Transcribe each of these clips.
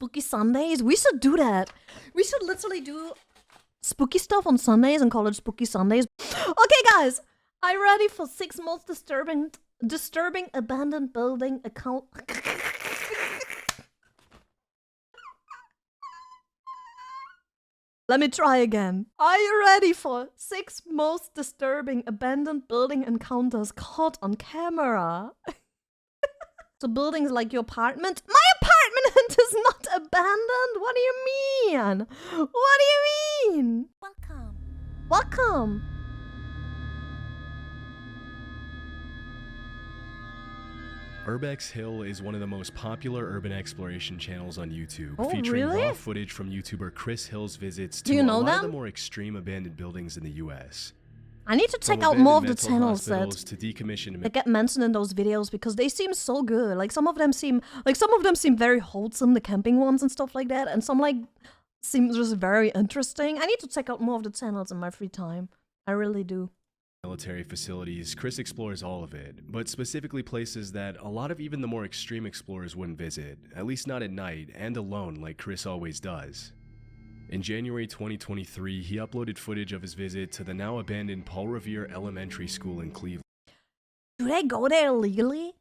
spooky Sundays. We should do that. We should literally do spooky stuff on Sundays and call it spooky Sundays. Okay, guys, are you ready for 6 most disturbing abandoned building account? Let me try again. Are you ready for 6 most disturbing abandoned building encounters caught on camera? So buildings like your apartment? My apartment is not abandoned! What do you mean? What do you mean? Welcome. Welcome. URBEX Hill is one of the most popular urban exploration channels on YouTube, Oh, featuring really? raw footage from YouTuber Chris Hill's visits Do to you know a lot of them? the more extreme abandoned buildings in the US. I need to check From out more of the abandoned channels mental that hospitals to decommissioned that get mentioned in those videos because they seem so good. Like some of them seem very wholesome, the camping ones and stuff like that, and some like seem just very interesting. I need to check out more of the channels in my free time. I really do. military facilities, Chris explores all of it, but specifically places that a lot of even the more extreme explorers wouldn't visit, at least not at night and alone like Chris always does. In January 2023, he uploaded footage of his visit to the now abandoned Paul Revere Elementary School in Cleveland. Do they go there legally?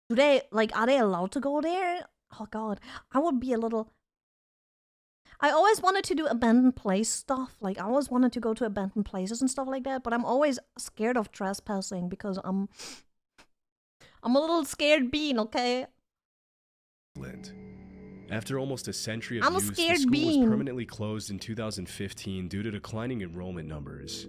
Do they, like, are they allowed to go there? Oh god, I would be a little... I always wanted to do abandoned place stuff. Like, I always wanted to go to abandoned places and stuff like that, but I'm always scared of trespassing because I'm a little scared bean, okay? After almost a century of I'm a use, the scared school bean. was permanently closed in 2015 due to declining enrollment numbers.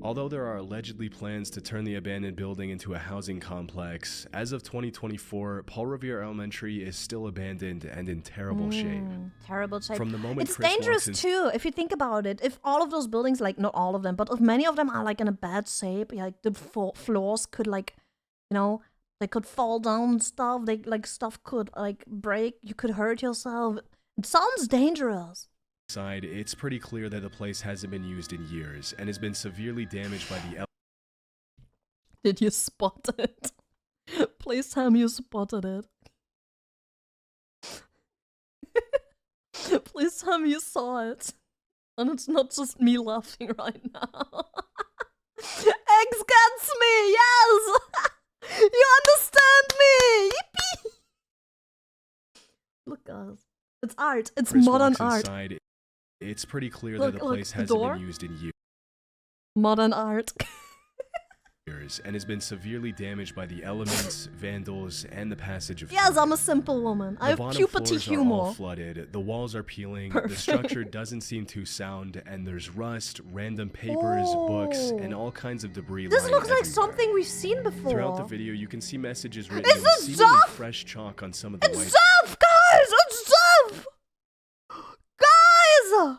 Although there are allegedly plans to turn the abandoned building into a housing complex, as of 2024, Paul Revere Elementary is still abandoned and in terrible shape. Terrible shape. From the moment It's Chris dangerous walks too, if you think about it. If all of those buildings, like, not all of them, but if many of them are, like, in a bad shape, like, the floors could, like, you know, they could fall down and stuff. They, like, stuff could, like, break. You could hurt yourself. It sounds dangerous. inside, it's pretty clear that the place hasn't been used in years and has been severely damaged by the Did you spot it? Please tell me you spotted it. Please tell me you saw it. And it's not just me laughing right now. X gets me! Yes! You understand me! Yippee! Look, guys. It's art. It's Chris modern walks art. inside, it's pretty clear Look, that the look, place the hasn't door. been used in Modern art. years and has been severely damaged by the elements, vandals, and the passage of Yes, time. I'm a simple woman. I The have bottom puberty floors are all humor. flooded, the walls are peeling, Perfect. the structure doesn't seem too sound, and there's rust, random papers, books, and all kinds of debris This lying looks like everywhere. something we've seen before. Throughout the video, you can see messages written Is in this seemingly Jeff? fresh chalk on some of the It's white. Jeff, guys! It's Jeff! Guys!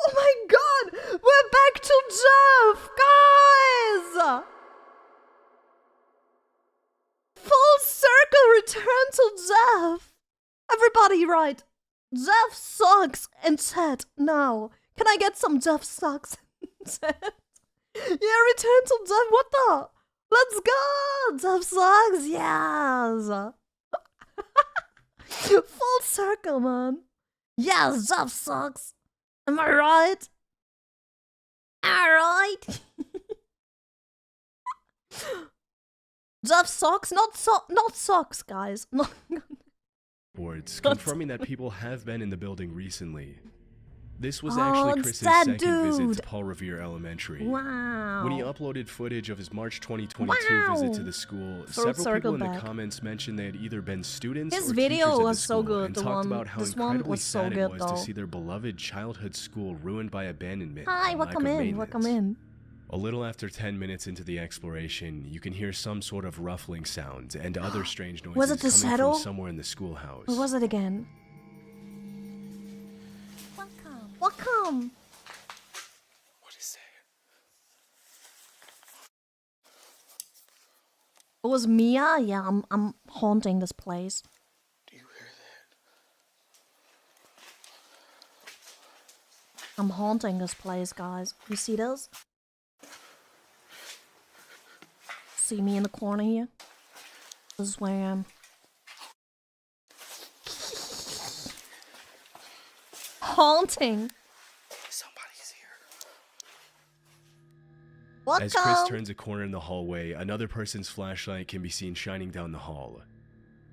Oh my god! We're back to Jeff! Guys! Full circle return to Jeff! Everybody write Jeff sucks in chat now. Can I get some Jeff sucks in chat? Yeah, return to Jeff. What the? Let's go! Jeff sucks, yes! Full circle, man. Yes, Jeff sucks. Am I right? Am I right? Jeff sucks, not socks, guys. No. boards, confirming that people have been in the building recently. This was Oh, actually it's Chris's that second visit dude. to Paul Revere Elementary. Wow. When he uploaded footage of his March 2022 visit to the school, several circle people in the back. comments mentioned they had either been students His or video teachers at was the so school good, and the talked one- about how this one incredibly was so sad good, it was though. to see their beloved childhood school ruined by abandonment Hi, and welcome lack of in, welcome maintenance. in. A little after 10 minutes into the exploration, you can hear some sort of ruffling sound and other strange noises Was it the coming shadow? from somewhere in the schoolhouse. What was it again? Welcome. Welcome. What is that? It was Miya? Yeah, I'm haunting this place. Do you hear that? I'm haunting this place, guys. You see this? See me in the corner here? This is where I am. haunting. Somebody's here. Welcome. As Chris turns a corner in the hallway, another person's flashlight can be seen shining down the hall.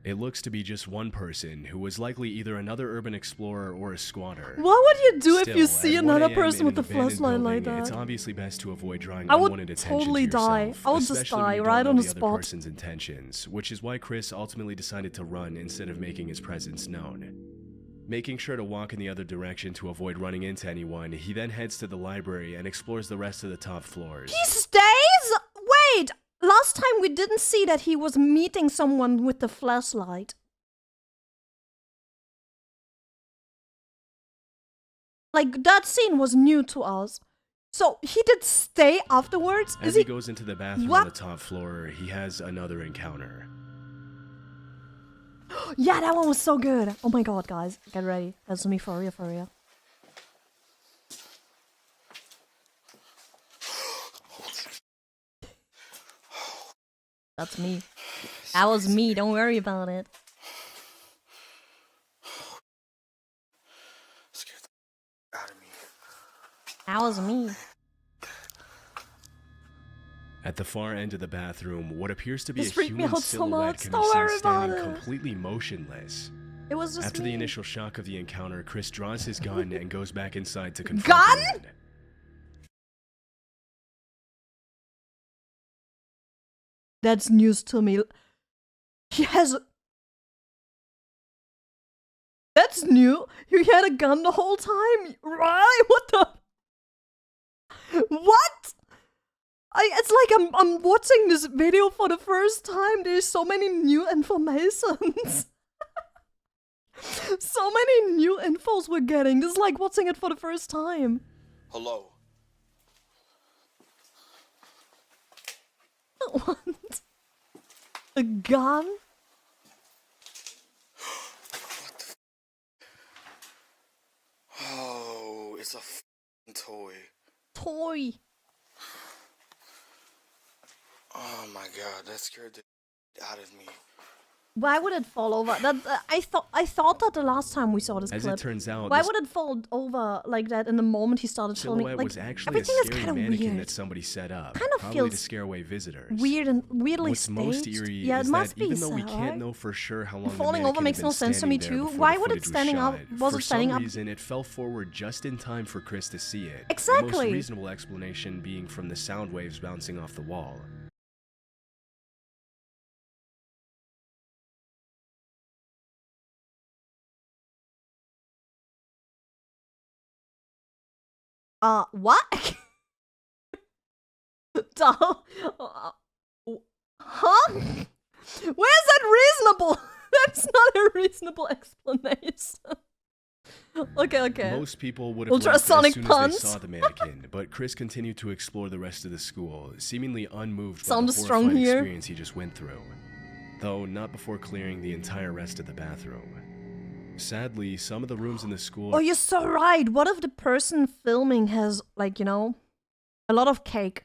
It looks to be just one person, who was likely either another urban explorer or a squatter. What would you do if you Still, see at 1 another a.m. person in with an a abandoned flashlight like building, It's that? obviously best to avoid drawing I would unwanted attention totally to yourself, die. I would just especially when die you right don't on know the other spot. person's intentions, which is why Chris ultimately decided to run instead of making his presence known. Making sure to walk in the other direction to avoid running into anyone, he then heads to the library and explores the rest of the top floors. He stays? Wait! Last time we didn't see that he was meeting someone with the flashlight. Like, that scene was new to us. So, he did stay afterwards? As he goes into the bathroom What? on the top floor, he has another encounter. Yeah, that one was so good. Oh my god, guys. Get ready. That's me for real, for real. That's me. That was me. Don't worry about it. Scared the out of me. That was me. At the far end of the bathroom, what appears to be This a freaked me human out so silhouette much. can Don't be worry seen about standing it. completely motionless. It was just After me. the initial shock of the encounter, Chris draws his gun and goes back inside to confront Gun? the man. That's news to me. He has... That's new. You had a gun the whole time? Right? What the... What? It's like I'm watching this video for the first time. There's so many new informations. So many new infos we're getting. This is like watching it for the first time. Hello. What? A gun? Oh, it's a f***ing toy. Toy. Oh my god, that scared the out of me. Why would it fall over? That I thought that the last time we saw this As clip. it turns out, Why this would it fall over like that in the moment he started filming? silhouette Like, was actually a everything is scary kind of mannequin weird. that somebody set up, Kind of probably to feels scare away visitors. Weird and weirdly What's most staged. eerie Yeah, it is must that be even though we sad, can't right? know for sure how long Falling the over mannequin makes had no been sense to me standing there too. before Why the would it footage was standing up? shot, Was for it standing some up? reason, it fell forward just in time for Chris to see it. Exactly. The most reasonable explanation being from the sound waves bouncing off the wall. What? Huh? Where's that reasonable? That's not a reasonable explanation. Okay. Most people would have left as Ultrasonic soon puns. as they saw the mannequin, but Chris continued to explore the rest of the school, seemingly unmoved by Sound the strong horrifying here. experience he just went through. Though not before clearing the entire rest of the bathroom. Sadly, some of the rooms in the school Oh, you're so right. What if the person filming has, like, you know, a lot of cake,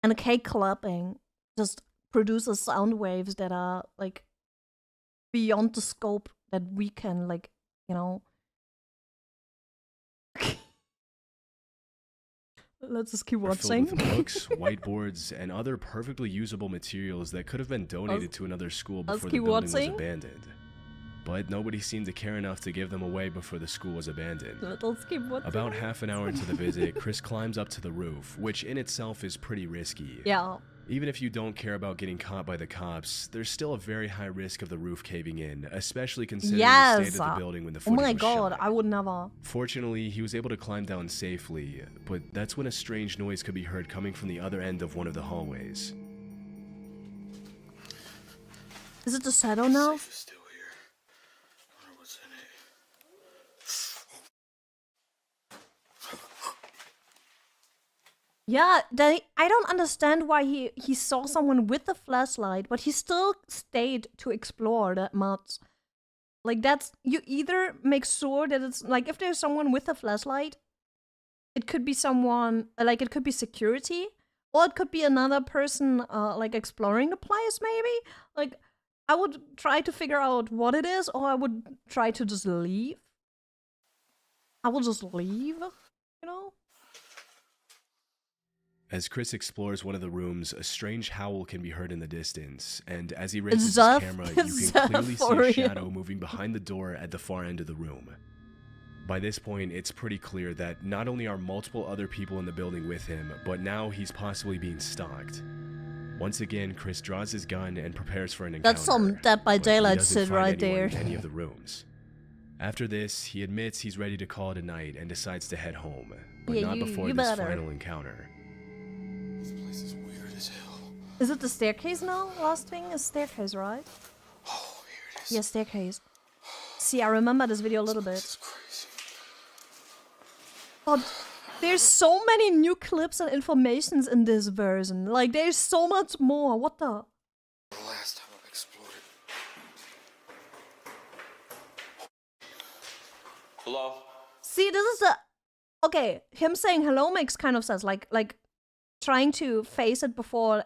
and the cake clapping just produces sound waves that are, like, beyond the scope that we can, like, you know. Let's just keep are filled watching. with books, whiteboards, and other perfectly usable materials that could have been donated to another school let's before the keep building was watching. abandoned. But nobody seemed to care enough to give them away before the school was abandoned. Let's keep watching. About half an hour into the visit, Chris climbs up to the roof, which in itself is pretty risky. Yeah. Even if you don't care about getting caught by the cops, there's still a very high risk of the roof caving in, especially considering the state of the building when the Oh footage my was god, shot. I would never. Fortunately, he was able to climb down safely, but that's when a strange noise could be heard coming from the other end of one of the hallways. Is it the shadow now? Safe is still here. I wonder what's in it. Yeah, I don't understand why he saw someone with the flashlight, but he still stayed to explore that much. Like, that's, you either make sure that it's, like, if there's someone with a flashlight, it could be someone, like, it could be security, or it could be another person, like, exploring the place, maybe? Like, I would try to figure out what it is, or I would try to just leave. I will just leave, you know? As Chris explores one of the rooms, a strange howl can be heard in the distance, and as he raises his Zeph. camera, you can Zeph clearly see for a real. shadow moving behind the door at the far end of the room. By this point, it's pretty clear that not only are multiple other people in the building with him, but now he's possibly being stalked. Once again, Chris draws his gun and prepares for an encounter. That's some Dead by but he Daylight doesn't shit find right anyone there. in any of the rooms. After this, he admits he's ready to call it a night and decides to head home, but Yeah, not you before this better. final encounter. This place is weird as hell. Is it the staircase now? Last thing is staircase, right? Oh, here it is. Yeah, staircase. See, I remember this video a little bit. This is crazy. But there's so many new clips and informations in this version. Like, there's so much more. What the? The last time I've explored it. Hello? See, this is the... Okay, him saying hello makes kind of sense. Like trying to face it before,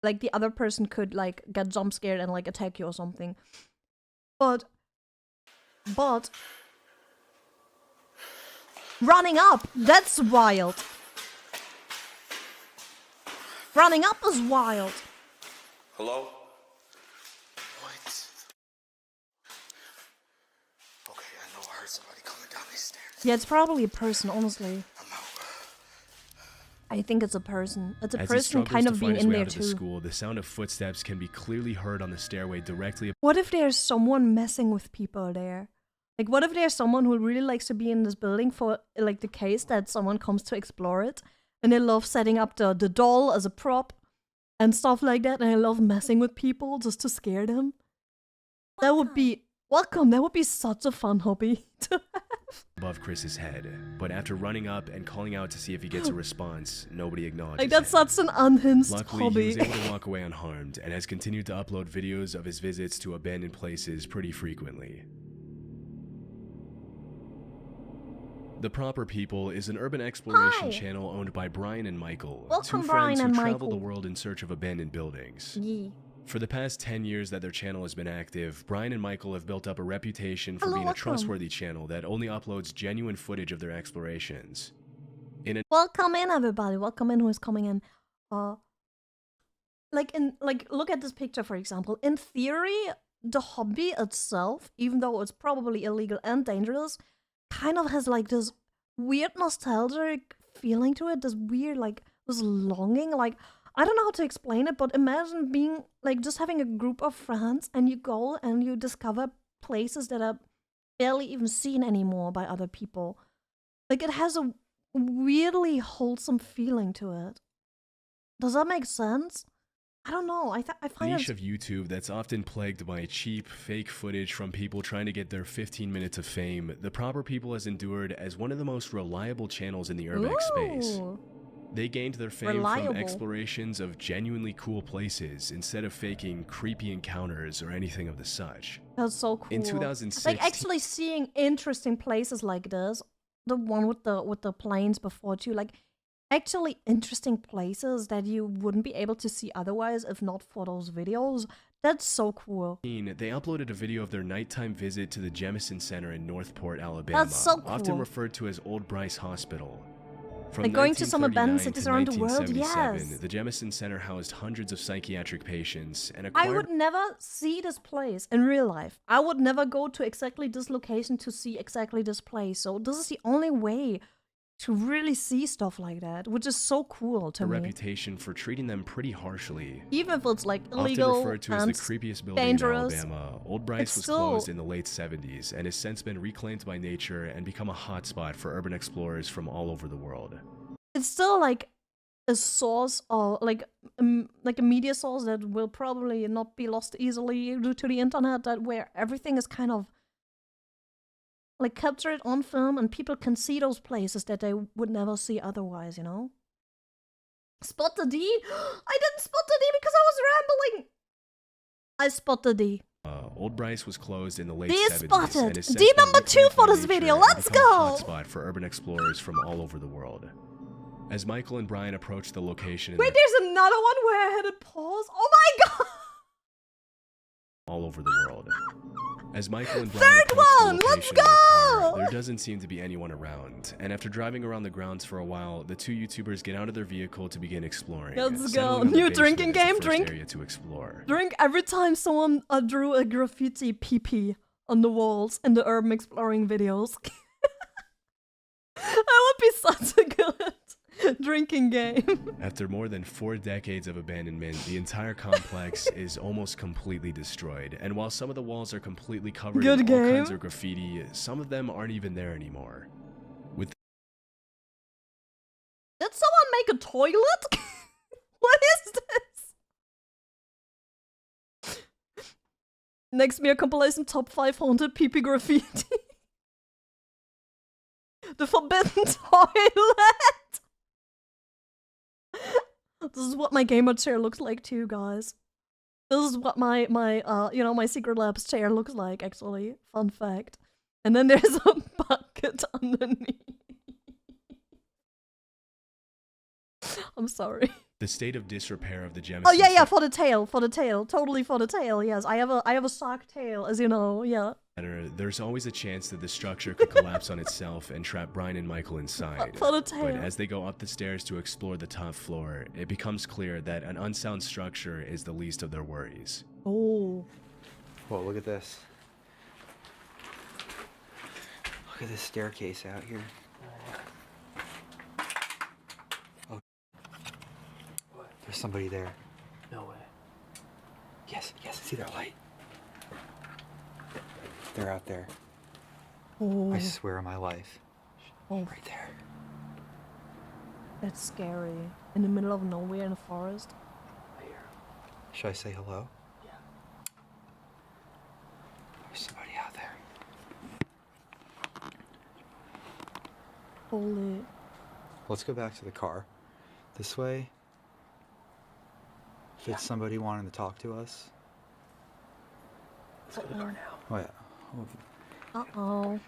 like, the other person could, like, get jump scared and, like, attack you or something. But... Running up! That's wild! Running up is wild! Hello? What? Okay, I know I heard somebody coming down these stairs. Yeah, it's probably a person, honestly. I'm out. I think it's a person. It's a As he person struggles kind to of find being his in way there out of the too. school, the sound of footsteps can be clearly heard on the stairway directly What if there's someone messing with people there? Like, what if there's someone who really likes to be in this building for, like, the case that someone comes to explore it? And they love setting up the doll as a prop and stuff like that. And I love messing with people just to scare them. That would be... Welcome! That would be such a fun hobby to have. above Chris's head. But after running up and calling out to see if he gets a response, nobody acknowledges Like, that's him. such an unhinged Luckily, hobby. he was able to walk away unharmed and has continued to upload videos of his visits to abandoned places pretty frequently. The Proper People is an urban exploration Hi. channel owned by Brian and Michael, Welcome, two Brian friends who and travel Michael. the world in search of abandoned buildings. Yeah. For the past 10 years that their channel has been active, Brian and Michael have built up a reputation for Hello, being a welcome. trustworthy channel that only uploads genuine footage of their explorations. Welcome in, everybody. Welcome in who is coming in. Look at this picture, for example. In theory, the hobby itself, even though it's probably illegal and dangerous, kind of has like this weird nostalgic feeling to it. This weird, like, this longing. Like, I don't know how to explain it, but imagine being, like, just having a group of friends and you go and you discover places that are barely even seen anymore by other people. Like, it has a weirdly wholesome feeling to it. Does that make sense? I don't know. I find Niche it... of YouTube that's often plagued by cheap, fake footage from people trying to get their 15 minutes of fame, The Proper People has endured as one of the most reliable channels in the URBEX space. Ooh. They gained their fame Reliable. from explorations of genuinely cool places instead of faking creepy encounters or anything of the such. That's so cool. In 2016, Like, actually seeing interesting places like this, the one with the planes before too, like, actually interesting places that you wouldn't be able to see otherwise if not for those videos. That's so cool. they uploaded a video of their nighttime visit to the Jemison Center in Northport, Alabama, That's so often cool. referred to as Old Bryce Hospital. From Like going to some abandoned 1939 cities around the world, 1977, yes. The Jemison Center housed hundreds of psychiatric patients and I acquired would never see this place in real life. I would never go to exactly this location to see exactly this place. So this is the only way to really see stuff like that, which is so cool to a me. reputation for treating them pretty harshly. Even if it's like Often illegal referred to as the and creepiest building dangerous, in Alabama, Old Bryce it's was still- closed in the late 70s and has since been reclaimed by nature and become a hotspot for urban explorers from all over the world. it's still like a source or like a media source that will probably not be lost easily due to the internet, that where everything is kind of like captured on film and people can see those places that they would never see otherwise, you know? Spot the D? I didn't spot the D because I was rambling! I spot the D. Old Bryce was closed in the late D 70s spotted! and has since D been number 2 reclaimed for by this video, nature and let's become a go! hotspot for urban explorers from all over the world. As Michael and Brian approached the location in Wait, their there's another one where I had a pause? Oh my god! all over the world. As Michael and Brian Third approach the one, let's location in their car, go! there doesn't seem to be anyone around, and after driving around the grounds for a while, the two YouTubers get out of their vehicle to begin exploring. Let's settling go. on the New basement drinking as the game, first drink. area to explore. Drink every time someone drew a graffiti pee-pee on the walls in the urban exploring videos. That would be such a good drinking game. After more than 4 decades of abandonment, the entire complex is almost completely destroyed, and while some of the walls are completely covered Good in all game. kinds of graffiti, some of them aren't even there anymore. With Did someone make a toilet? What is this? Next Miya compilation top 5 haunted pee-pee graffiti. The forbidden toilet. This is what my gamer chair looks like too, guys. This is what my my Secret Labs chair looks like, actually. Fun fact. And then there's a bucket underneath. I'm sorry. the state of disrepair of the Genesis. Oh yeah, for the tail, totally for the tail. Yes, I have a sock tail, as you know. Yeah. There's always a chance that the structure could collapse on itself and trap Brian and Michael inside. For the tail. But as they go up the stairs to explore the top floor, it becomes clear that an unsound structure is the least of their worries. Oh. Whoa, look at this. Look at this staircase out here. Oh. What? There's somebody there. No way. Yes, I see their light. They're out there. Oh. I swear on my life. Oh. Right there. That's scary. In the middle of nowhere in a forest. Should I say hello? Yeah. There's somebody out there. Holy. Let's go back to the car. This way. If it's somebody wanting to talk to us. Let's go to the car now. Oh yeah. Uh-oh.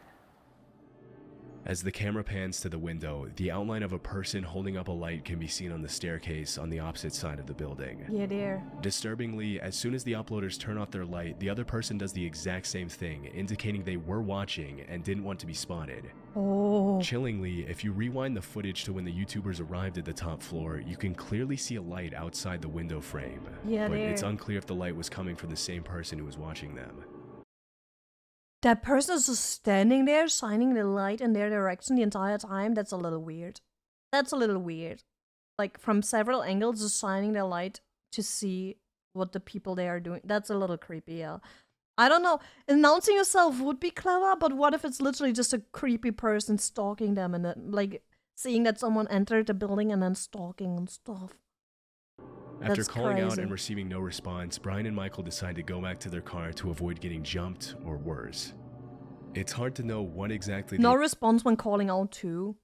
As the camera pans to the window, the outline of a person holding up a light can be seen on the staircase on the opposite side of the building. Yeah, there. Disturbingly, as soon as the uploaders turn off their light, the other person does the exact same thing, indicating they were watching and didn't want to be spotted. Oh. Chillingly, if you rewind the footage to when the YouTubers arrived at the top floor, you can clearly see a light outside the window frame. Yeah, but there. it's unclear if the light was coming from the same person who was watching them. That person is just standing there, shining the light in their direction the entire time. That's a little weird. That's a little weird. Like, from several angles, just shining their light to see what the people there are doing. That's a little creepy, yeah. I don't know. Announcing yourself would be clever, but what if it's literally just a creepy person stalking them and then, like, seeing that someone entered the building and then stalking and stuff? After That's calling out crazy. and receiving no response, Brian and Michael decide to go back to their car to avoid getting jumped or worse. It's hard to know what exactly No the response when calling out too.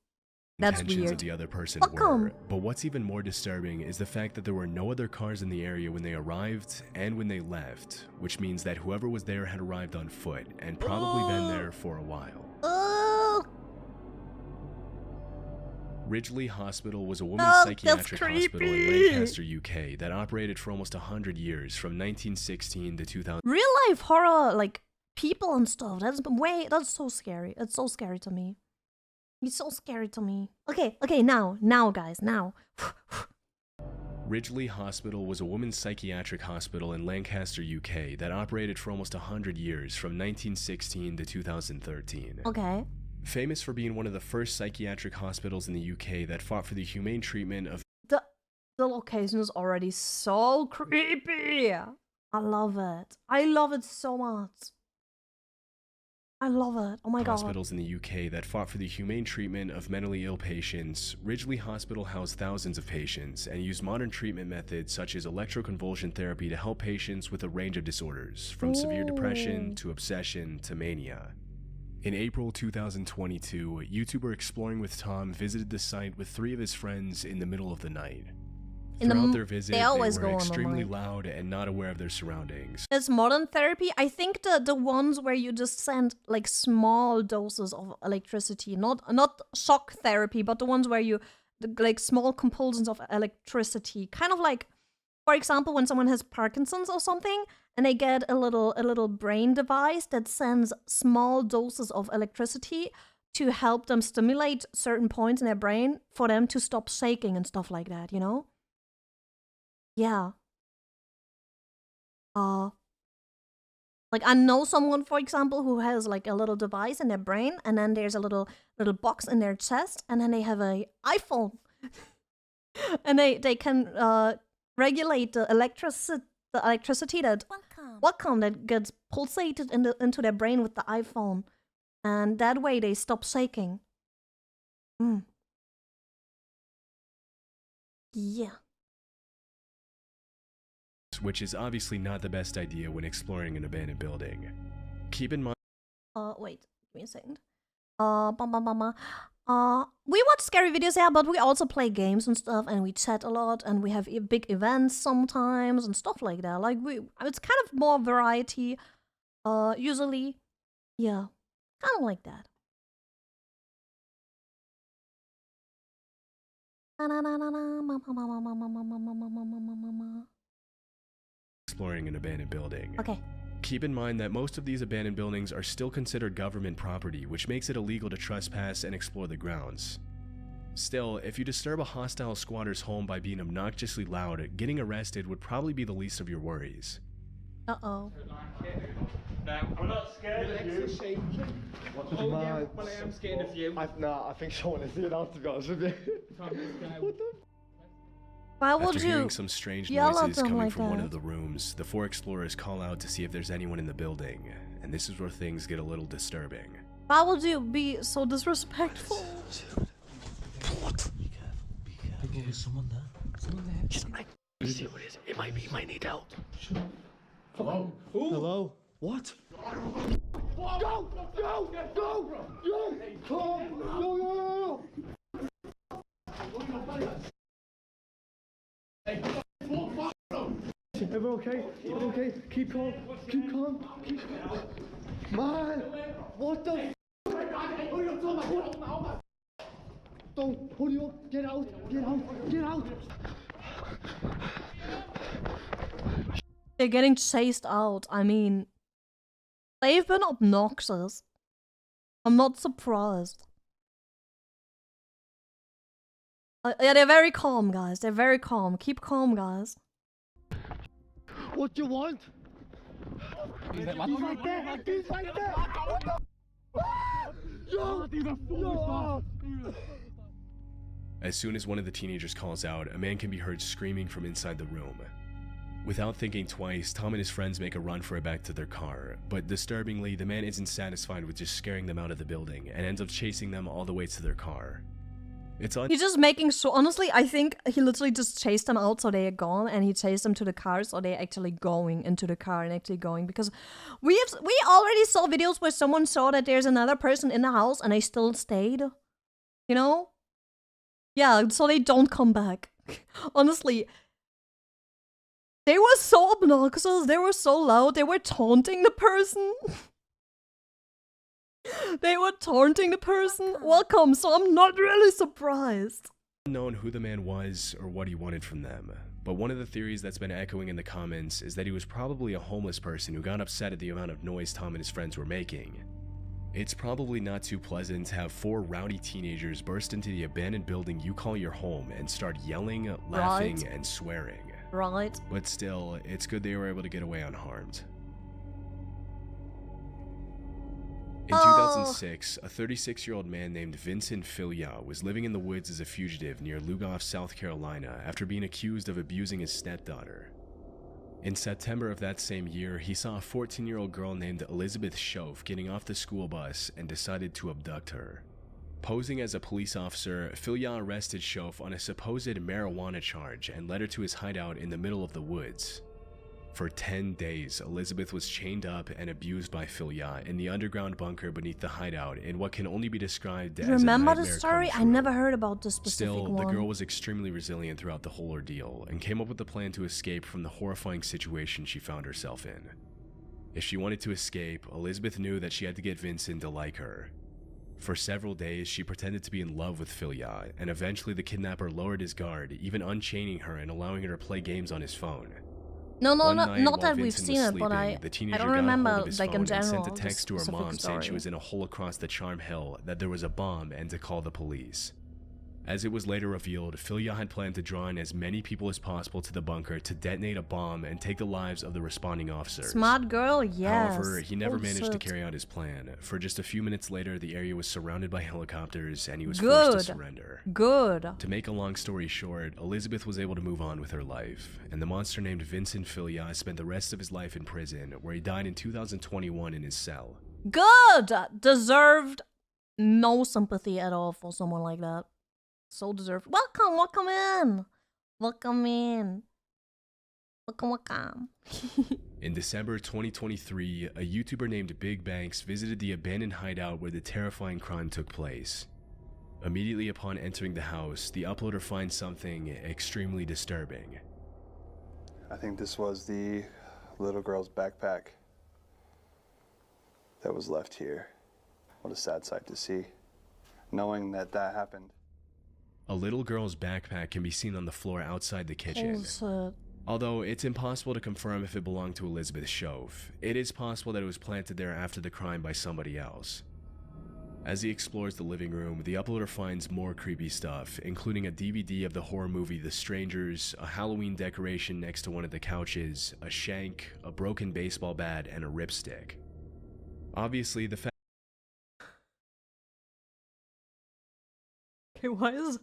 That's intentions weird. of the other person Fuck 'em. were, but what's even more disturbing is the fact that there were no other cars in the area when they arrived and when they left, which means that whoever was there had arrived on foot and probably been there for a while. Oh, Ridgley Hospital was a women's Oh, psychiatric that's hospital in creepy. Lancaster, UK that operated for almost 100 years from 1916 to 2000. real life horror, like people and stuff. That's so scary. It's so scary to me. It's so scary to me. Okay, now, guys, now. Ridgley Hospital was a women's psychiatric hospital in Lancaster, UK that operated for almost 100 years from 1916 to 2013. Okay. Famous for being one of the first psychiatric hospitals in the UK that fought for the humane treatment of The location is already so creepy. I love it. I love it so much. I love it. Oh my god. hospitals in the UK that fought for the humane treatment of mentally ill patients. Ridgley Hospital housed thousands of patients and used modern treatment methods such as electroconvulsion therapy to help patients with a range of disorders, from severe depression Ooh. to obsession to mania. In April 2022, YouTuber Exploring with Tom visited the site with 3 of his friends in the middle of the night. Throughout their visit, they they always go were on the extremely night. loud and not aware of their surroundings. It's modern therapy. I think the ones where you just send like small doses of electricity, not shock therapy, but the ones where you like small compulsions of electricity, kind of like For example, when someone has Parkinson's or something, and they get a little brain device that sends small doses of electricity to help them stimulate certain points in their brain for them to stop shaking and stuff like that, you know? Yeah. Like I know someone, for example, who has like a little device in their brain, and then there's a little box in their chest, and then they have a iPhone, and they can regulate the electricity that that gets pulsated into their brain with the iPhone, and that way they stop shaking. Yeah. Which is obviously not the best idea when exploring an abandoned building. Keep in mind. Wait, give me a second. We watch scary videos, yeah, but we also play games and stuff, and we chat a lot, and we have big events sometimes and stuff like that. Like it's kind of more variety. Usually, yeah, kind of like that. Exploring an abandoned building. Okay. Keep in mind that most of these abandoned buildings are still considered government property, which makes it illegal to trespass and explore the grounds. Still, if you disturb a hostile squatter's home by being obnoxiously loud, getting arrested would probably be the least of your worries. Uh-oh. I'm not scared of you. Oh yeah, well I am scared of you. I think someone is here now, to be honest with you. What the? Why would After you hearing some strange yell at noises them coming like from one that? of the rooms, the 4 explorers call out to see if there's anyone in the building, and this is where things get a little disturbing. Why would you be so disrespectful? What? Be careful. There's someone there. Someone there. Just see what it is. It might be. Might need help. Hello? Hello? What? Go! Go! Go! Go! Go! Everyone okay? Everyone okay? Keep calm. Keep calm. Man! What the f? Don't hurry up. Get out. Get out. Get out. They're getting chased out. I mean, they've been obnoxious. I'm not surprised. Yeah, they're very calm, guys. They're very calm. Keep calm, guys. What you want? He's right there. He's right there. What the? No! As soon as one of the teenagers calls out, a man can be heard screaming from inside the room. Without thinking twice, Tom and his friends make a run for it back to their car, but disturbingly, the man isn't satisfied with just scaring them out of the building and ends up chasing them all the way to their car. He's just making sure. Honestly, I think he literally just chased them out so they are gone, and he chased them to the car so they're actually going into the car and actually going, because we already saw videos where someone saw that there's another person in the house and they still stayed. You know? Yeah, so they don't come back. Honestly. They were so obnoxious, they were so loud, they were taunting the person. They were taunting the person. Welcome, so I'm not really surprised. Unknown who the man was or what he wanted from them, but one of the theories that's been echoing in the comments is that he was probably a homeless person who got upset at the amount of noise Tom and his friends were making. It's probably not too pleasant to have 4 rowdy teenagers burst into the abandoned building you call your home and start yelling, laughing, and swearing. Right. But still, it's good they were able to get away unharmed. In 2006, a 36-year-old man named Vincent Filya was living in the woods as a fugitive near Lugoff, South Carolina after being accused of abusing his stepdaughter. In September of that same year, he saw a 14-year-old girl named Elizabeth Schoaf getting off the school bus and decided to abduct her. Posing as a police officer, Filya arrested Schoaf on a supposed marijuana charge and led her to his hideout in the middle of the woods. For 10 days, Elizabeth was chained up and abused by Filya in the underground bunker beneath the hideout in what can only be described as Remember a the nightmare story? come I true. never heard about this specific Still, one. the girl was extremely resilient throughout the whole ordeal and came up with a plan to escape from the horrifying situation she found herself in. If she wanted to escape, Elizabeth knew that she had to get Vincent to like her. For several days, she pretended to be in love with Filya, and eventually the kidnapper lowered his guard, even unchaining her and allowing her to play games on his phone. No, One not night, while that we've Vincent seen was it, but sleeping, the I teenager don't got a remember, hold of his like, phone in general, and sent a text to her specific mom saying she story. was in a hole across the Charm Hill, that there was a bomb, and to call the police. As it was later revealed, Filya had planned to draw in as many people as possible to the bunker to detonate a bomb and take the lives of the responding officers. Smart girl, yes. However, he never Holy managed to shit. carry out his plan. For just a few minutes later, the area was surrounded by helicopters and he was forced to Good. surrender. Good. To make a long story short, Elizabeth was able to move on with her life, and the monster named Vincent Filya spent the rest of his life in prison, where he died in 2021 in his cell. Good! Deserved no sympathy at all for someone like that. So deserved. Welcome, welcome in. Welcome in. Welcome, welcome. In December 2023, a YouTuber named Big Banks visited the abandoned hideout where the terrifying crime took place. Immediately upon entering the house, the uploader finds something extremely disturbing. I think this was the little girl's backpack that was left here. What a sad sight to see, knowing that that happened. A little girl's backpack can be seen on the floor outside the kitchen. Holy shit. Although it's impossible to confirm if it belonged to Elizabeth Shove, it is possible that it was planted there after the crime by somebody else. As he explores the living room, the uploader finds more creepy stuff, including a DVD of the horror movie The Strangers, a Halloween decoration next to one of the couches, a shank, a broken baseball bat, and a ripstick. Obviously, the fact Okay, why is...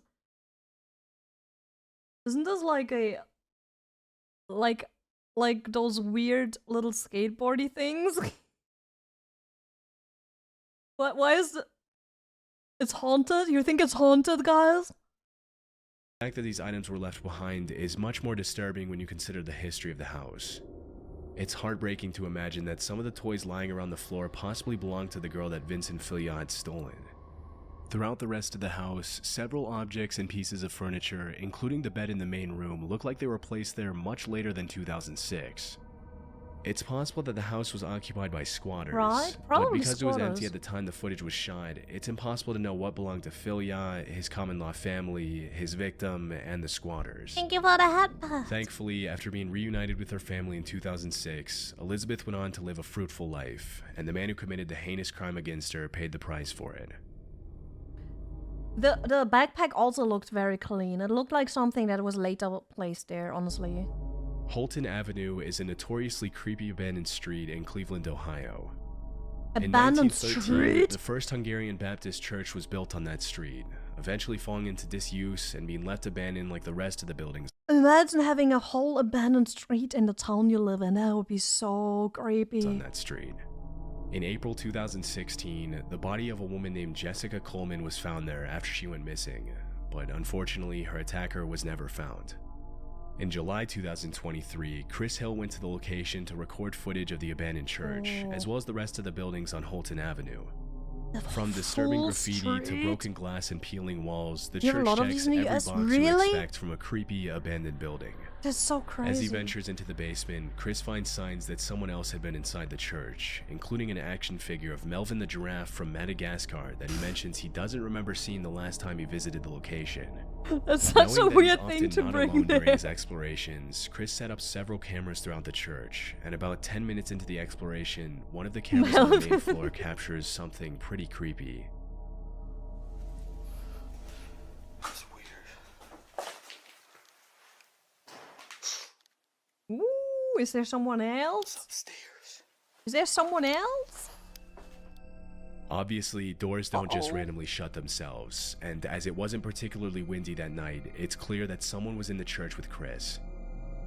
Isn't this like a... Like those weird little skateboardy things? What? Why is it? It's haunted? You think it's haunted, guys? The fact that these items were left behind is much more disturbing when you consider the history of the house. It's heartbreaking to imagine that some of the toys lying around the floor possibly belonged to the girl that Vincent Filya had stolen. Throughout the rest of the house, several objects and pieces of furniture, including the bed in the main room, look like they were placed there much later than 2006. It's possible that the house was occupied by squatters, Right? but Probably because it was empty squatters. at the time the footage was shot, it's impossible to know what belonged to Filya, his common-law family, his victim, and the squatters. Thank you for the hat pass. Thankfully, after being reunited with her family in 2006, Elizabeth went on to live a fruitful life, and the man who committed the heinous crime against her paid the price for it. The backpack also looked very clean. It looked like something that was later placed there, honestly. Holton Avenue is a notoriously creepy abandoned street in Cleveland, Ohio. In Abandoned 1913, street? the first Hungarian Baptist church was built on that street, eventually falling into disuse and being left abandoned like the rest of the buildings Imagine having a whole abandoned street in the town you live in. That would be so creepy. on that street. In April 2016, the body of a woman named Jessica Coleman was found there after she went missing, but unfortunately her attacker was never found. In July 2023, Chris Hill went to the location to record footage of the abandoned church, as well as the rest of the buildings on Holton Avenue. The From disturbing full graffiti to street? broken glass and peeling walls, the You have a church lot of checks these in the every US? box you Really? expect from a creepy abandoned building. That's so crazy. As he ventures into the basement, Chris finds signs that someone else had been inside the church, including an action figure of Melvin the giraffe from Madagascar that he mentions he doesn't remember seeing the last time he visited the location. That's such Knowing a that weird he's thing often to not bring alone during there. his explorations, Chris set up several cameras throughout the church, and about 10 minutes into the exploration, one of the cameras on the main floor captures something pretty creepy. That's weird. Ooh, is there someone else? Upstairs. Is there someone else? Obviously, doors don't just randomly shut themselves, and as it wasn't particularly windy that night, it's clear that someone was in the church with Chris.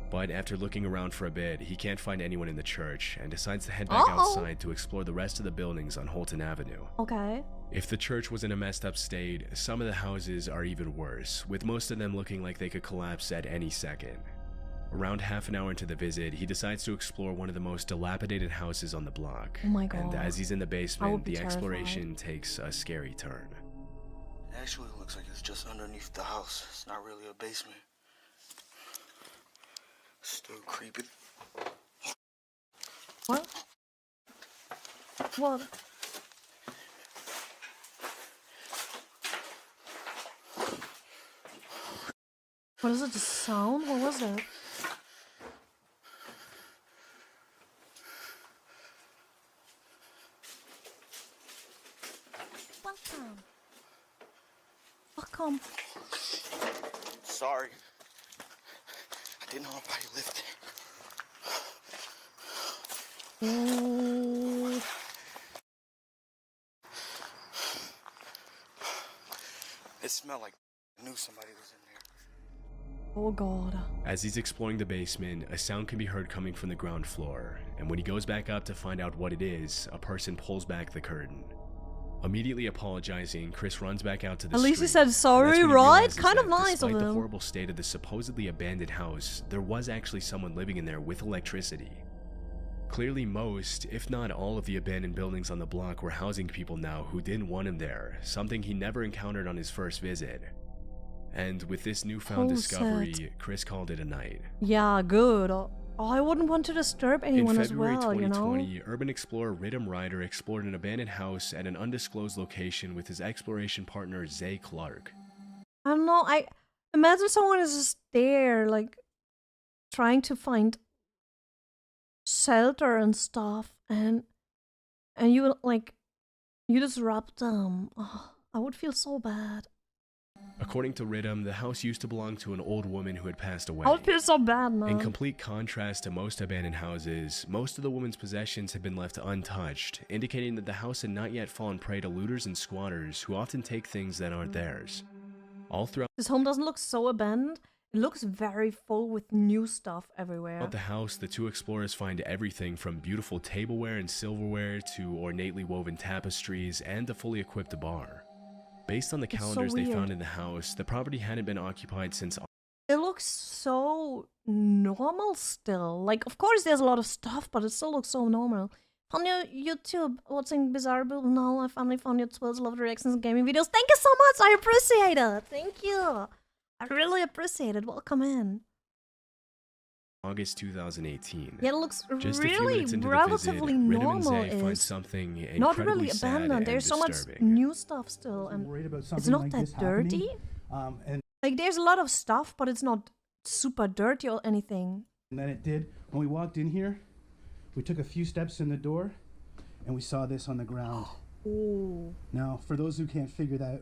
But after looking around for a bit, he can't find anyone in the church and decides to head back outside to explore the rest of the buildings on Holton Avenue. Okay. If the church was in a messed up state, some of the houses are even worse, with most of them looking like they could collapse at any second. Around half an hour into the visit, he decides to explore one of the most dilapidated houses on the block. Oh my god. And as he's in the I would basement, be the terrified. exploration takes a scary turn. It actually looks like it's just underneath the house. It's not really a basement. Still creepy. What? What? What is it? The sound? What was that? Welcome. Welcome. Sorry. I didn't know nobody lived there. Ooh. It smelled like I knew somebody was in there. Oh god. As he's exploring the basement, a sound can be heard coming from the ground floor, and when he goes back up to find out what it is, a person pulls back the curtain. Immediately apologizing, Chris runs back out to the At street. least he said And that's sorry, when he right? realizes Kind of that nice of despite the him. horrible state of the supposedly abandoned house, there was actually someone living in there with electricity. Clearly most, if not all of the abandoned buildings on the block were housing people now who didn't want him there, something he never encountered on his first visit. And with this newfound Oh, discovery, sad. Chris called it a night. Yeah, good. I wouldn't want to disturb anyone In as February well, you know? 2020, urban explorer Riddim Ryder explored an abandoned house at an undisclosed location with his exploration partner Zay Clark. I don't know, I imagine someone is just there, like, trying to find shelter and stuff, and you, like, you disrupt them. Oh, I would feel so bad. According to Riddim, the house used to belong to an old woman who had passed away. I would feel so bad, In man. complete contrast to most abandoned houses, most of the woman's possessions had been left untouched, indicating that the house had not yet fallen prey to looters and squatters who often take things that aren't theirs. All throughout This home doesn't look so abandoned. It looks very full with new stuff everywhere. the house, the two explorers find everything from beautiful tableware and silverware to ornately woven tapestries and a fully equipped bar. Based on the It's so calendars they weird. found in the house, the property hadn't been occupied since It looks so normal still. Like, of course there's a lot of stuff, but it still looks so normal. On your YouTube, watching Bizarre Build now, I finally found your Twills, love reactions and gaming videos. Thank you so much, I appreciate it. Thank you. I really appreciate it. Welcome in. August 2018. Yeah, it looks Just a few really minutes into the relatively visit, Riddim and normal. Zay find Is something incredibly not really sad abandoned. and There's so much disturbing. new stuff still, and Worried about it's something not like that this happening. dirty. And Like, there's a lot of stuff, but it's not super dirty or anything. then it did. When we walked in here, we took a few steps in the door, and we saw this on the ground. Ooh. Now, for those who can't figure that,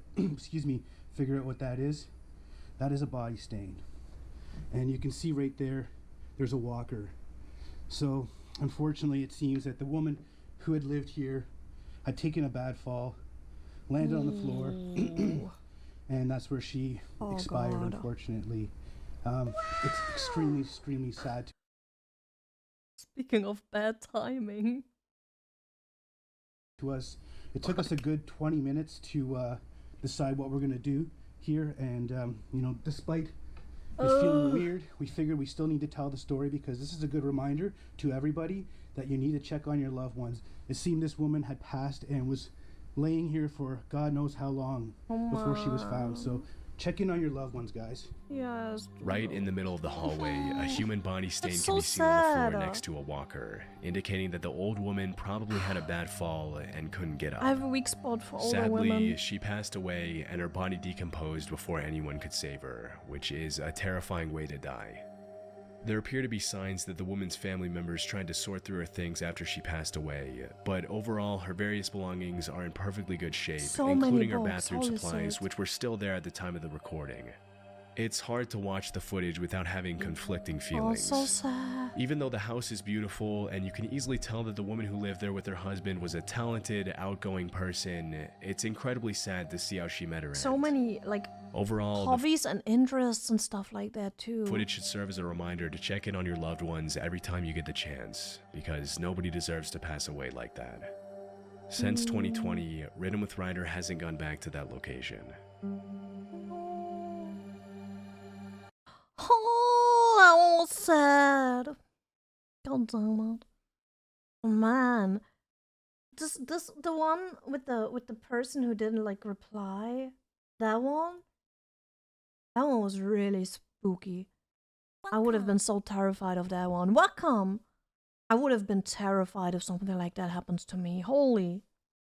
figure out what that is a body stain. And you can see right there, there's a walker. So, unfortunately, it seems that the woman who had lived here had taken a bad fall, landed on the floor, and that's where she expired, God. unfortunately. It's extremely, extremely sad Speaking of bad timing. to us. It took us a good 20 minutes to decide what we're going to do here, and you know, despite it feeling weird, we figured we still need to tell the story because this is a good reminder to everybody that you need to check on your loved ones. It seemed this woman had passed and was laying here for God knows how long before she was found. So check in on your loved ones, guys. Yes. Right in the middle of the hallway, a human body stain That's can be so seen on the sad. floor next to a walker, indicating that the old woman probably had a bad fall and couldn't get up. I have a weak spot for older Sadly, women. she passed away and her body decomposed before anyone could save her, which is a terrifying way to die. There appear to be signs that the woman's family members tried to sort through her things after she passed away, but overall, her various belongings are in perfectly good shape, So many including her books, bathroom holy supplies, shit. which were still there at the time of the recording. It's hard to watch the footage without having conflicting Oh, feelings. so sad. Even though the house is beautiful and you can easily tell that the woman who lived there with her husband was a talented, outgoing person, it's incredibly sad to see how she met her So end. many, like, Overall, the hobbies and interests and stuff like that, too. footage should serve as a reminder to check in on your loved ones every time you get the chance, because nobody deserves to pass away like that. Since 2020, Riddim with Ryder hasn't gone back to that location. Oh, that one was sad. God damn it. Oh, man. The one with the person who didn't, like, reply, that one was really spooky. I would have been so terrified of that one. Welcome! I would have been terrified if something like that happens to me. Holy.